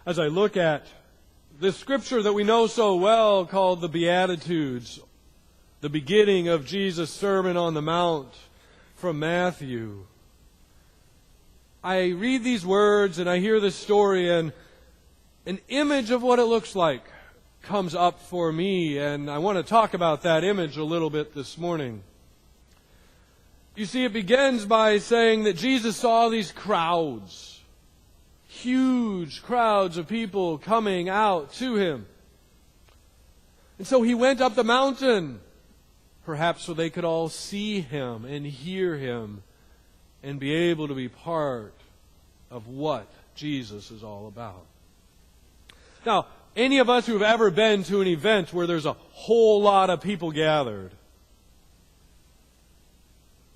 as I look at this scripture that we know so well called the Beatitudes, the beginning of Jesus' Sermon on the Mount from Matthew. I read these words and I hear this story, and an image of what it looks like comes up for me, and I want to talk about that image a little bit this morning. You see, it begins by saying that Jesus saw these crowds, huge crowds of people coming out to Him. And so He went up the mountain, perhaps so they could all see Him and hear Him and be able to be part of what Jesus is all about. Now, any of us who have ever been to an event where there's a whole lot of people gathered,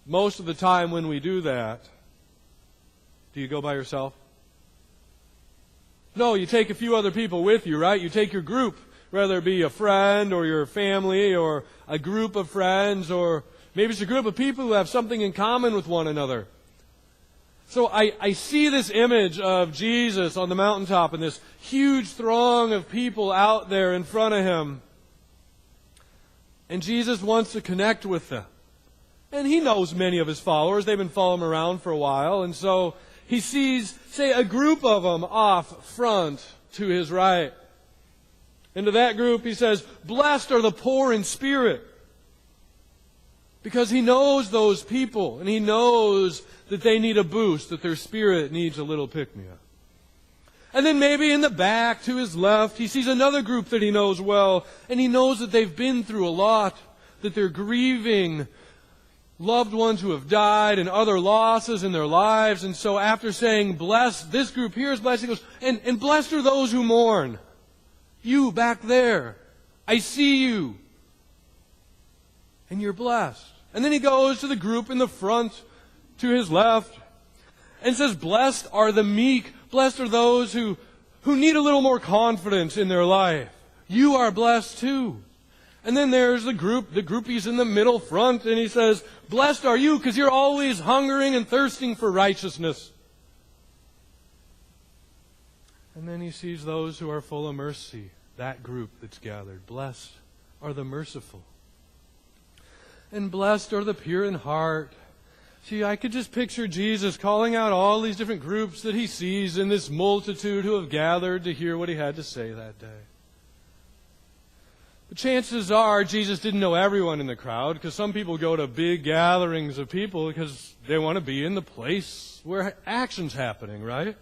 most of the time when we do that, do you go by yourself? No, you take a few other people with you, right? You take your group, whether it be a friend or your family or a group of friends, or maybe it's a group of people who have something in common with one another. So I see this image of Jesus on the mountaintop and this huge throng of people out there in front of Him. And Jesus wants to connect with them. And He knows many of His followers. They've been following Him around for a while. And so He sees, say, a group of them off front to His right. And to that group He says, "Blessed are the poor in spirit." Because He knows those people, and He knows that they need a boost, that their spirit needs a little pick-me-up. And then maybe in the back to His left, He sees another group that He knows well, and He knows that they've been through a lot, that they're grieving loved ones who have died and other losses in their lives. And so after saying, "Blessed," this group here is blessed, He goes, and blessed are those who mourn. You back there, I see you. And you're blessed. And then He goes to the group in the front to His left and says, "Blessed are the meek." Blessed are those who need a little more confidence in their life. You are blessed too. And then there's the groupies in the middle front, and He says, "Blessed are you because you're always hungering and thirsting for righteousness." And then He sees those who are full of mercy, that group that's gathered. Blessed are the merciful. And blessed are the pure in heart. See, I could just picture Jesus calling out all these different groups that He sees in this multitude who have gathered to hear what He had to say that day. But chances are Jesus didn't know everyone in the crowd, because some people go to big gatherings of people because they want to be in the place where action's happening, right?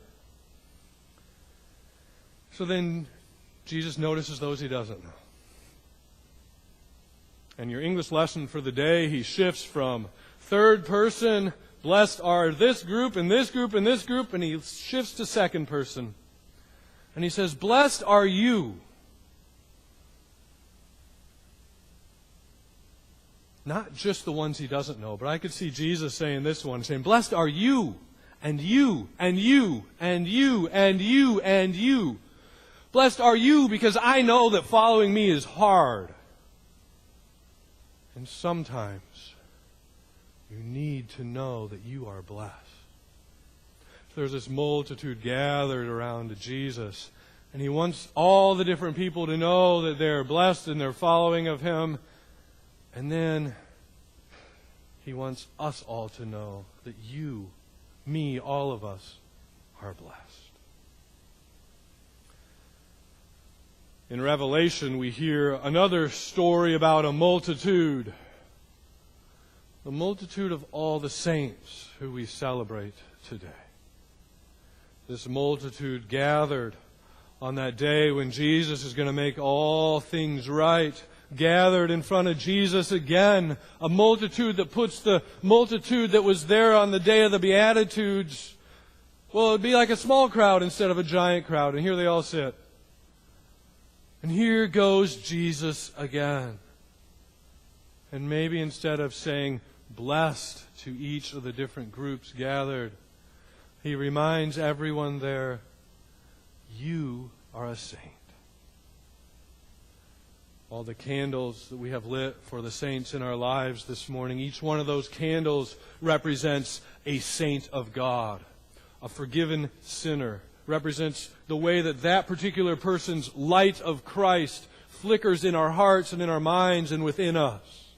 So then Jesus notices those He doesn't know. And your English lesson for the day, He shifts from third person, blessed are this group and this group and this group, and He shifts to second person. And He says, "Blessed are you." Not just the ones He doesn't know, but I could see Jesus saying this one, saying, "Blessed are you, and you, and you, and you, and you, and you. Blessed are you because I know that following me is hard. And sometimes you need to know that you are blessed." There's this multitude gathered around Jesus, and He wants all the different people to know that they're blessed and they're following of Him. And then He wants us all to know that you, me, all of us are blessed. In Revelation, we hear another story about a multitude. The multitude of all the saints who we celebrate today. This multitude gathered on that day when Jesus is going to make all things right, gathered in front of Jesus again, a multitude that puts the multitude that was there on the day of the Beatitudes, well, it'd be like a small crowd instead of a giant crowd, and here they all sit. And here goes Jesus again. And maybe instead of saying blessed to each of the different groups gathered, He reminds everyone there, you are a saint. All the candles that we have lit for the saints in our lives this morning, each one of those candles represents a saint of God, a forgiven sinner represents the way that that particular person's light of Christ flickers in our hearts and in our minds and within us.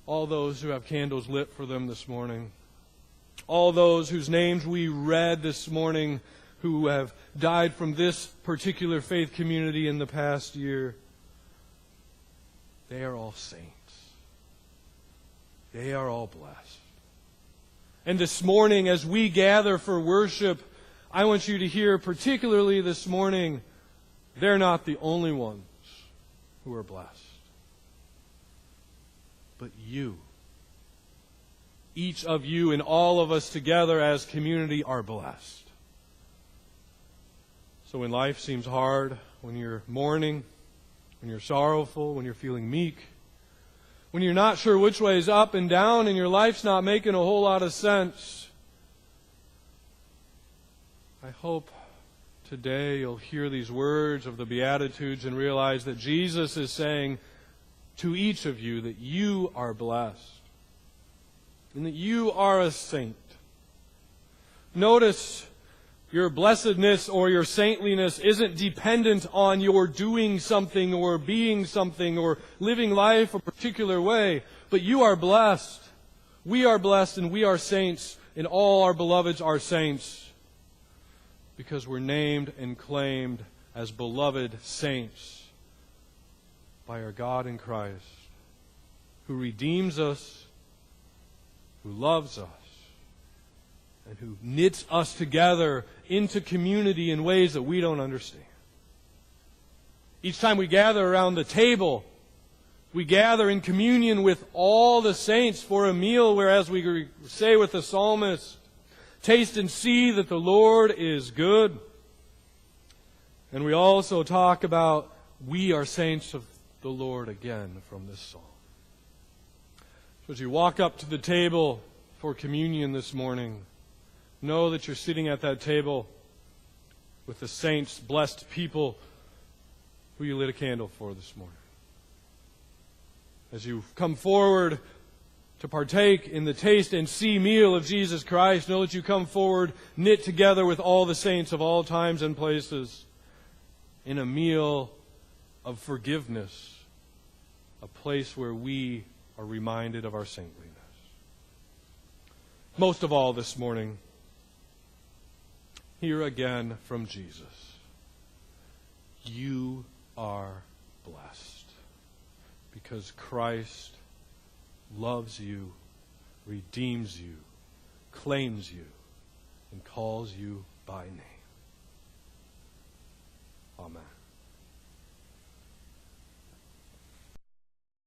All those who have candles lit for them this morning, all those whose names we read this morning who have died from this particular faith community in the past year, they are all saints. They are all blessed. And this morning, as we gather for worship, I want you to hear, particularly this morning, they're not the only ones who are blessed. But you, each of you and all of us together as community are blessed. So when life seems hard, when you're mourning, when you're sorrowful, when you're feeling meek, when you're not sure which way is up and down and your life's not making a whole lot of sense, I hope today you'll hear these words of the Beatitudes and realize that Jesus is saying to each of you that you are blessed and that you are a saint. Notice your blessedness or your saintliness isn't dependent on your doing something or being something or living life a particular way, but you are blessed. We are blessed and we are saints, and all our beloveds are saints because we're named and claimed as beloved saints by our God in Christ, who redeems us, who loves us, and who knits us together into community in ways that we don't understand. Each time we gather around the table, we gather in communion with all the saints for a meal, whereas we say with the psalmist, taste and see that the Lord is good. And we also talk about we are saints of the Lord again from this psalm. So as you walk up to the table for communion this morning, know that you're sitting at that table with the saints, blessed people who you lit a candle for this morning. As you come forward to partake in the taste and see meal of Jesus Christ, know that you come forward knit together with all the saints of all times and places in a meal of forgiveness, a place where we are reminded of our saintliness. Most of all this morning, hear again from Jesus. You are blessed because Christ loves you, redeems you, claims you, and calls you by name.